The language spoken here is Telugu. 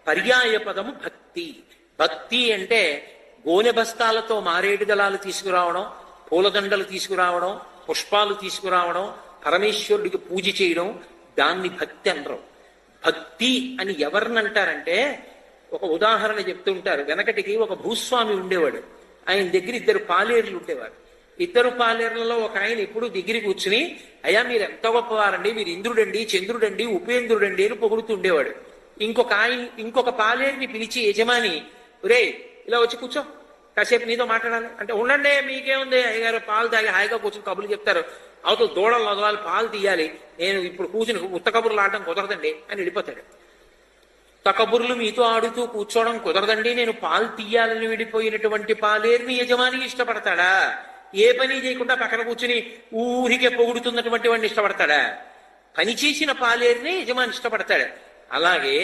పర్యాయ పదము భక్తి. భక్తి అంటే గోనె బస్తాలతో మారేడు దళాలు తీసుకురావడం, పూలదండలు తీసుకురావడం, పుష్పాలు తీసుకురావడం, పరమేశ్వరుడికి పూజ చేయడం, దాన్ని భక్తి అనరు. భక్తి అని ఎవరినంటారంటే, ఒక ఉదాహరణ చెప్తుంటారు. వెనకటికి ఒక భూస్వామి ఉండేవాడు. ఆయన దగ్గర 2 పాలేర్లు ఉండేవారు. 2 పాలేర్లలో ఒక ఆయన ఎప్పుడు దగ్గర కూర్చుని, అయ్యా మీరు ఎంత గొప్పవారండి, మీరు ఇంద్రుడండి, చంద్రుడండి, ఉపేంద్రుడండి అని పొగుడుతుండేవాడు. ఇంకొక పాలేరుని పిలిచి, యజమాని రే ఇలా వచ్చి కూర్చో, కాసేపు నీతో మాట్లాడాలి అంటే, ఉండండి మీకేముంది అయ్యగారు, పాలు తాగి హాయిగా కూర్చుని కబుర్లు చెప్తారు, అవతల దూడలు వదలాలి, పాలు తీయాలి, నేను ఇప్పుడు కూర్చుని ఉత్త కబుర్లు ఆడటం కుదరదండి అని వెళ్ళిపోతాడు. ఉత్త కబుర్లు మీతో ఆడుతూ కూర్చోవడం కుదరదండి, నేను పాలు తీయాలని విడిపోయినటువంటి పాలేరుని యజమాని ఇష్టపడతాడా? ఏ పని చేయకుండా పక్కన కూర్చుని ఊరికే పొగుడుతున్నటువంటి వాడిని ఇష్టపడతాడా? పని చేసిన పాలేరుని యజమాని ఇష్టపడతాడు. అలాగే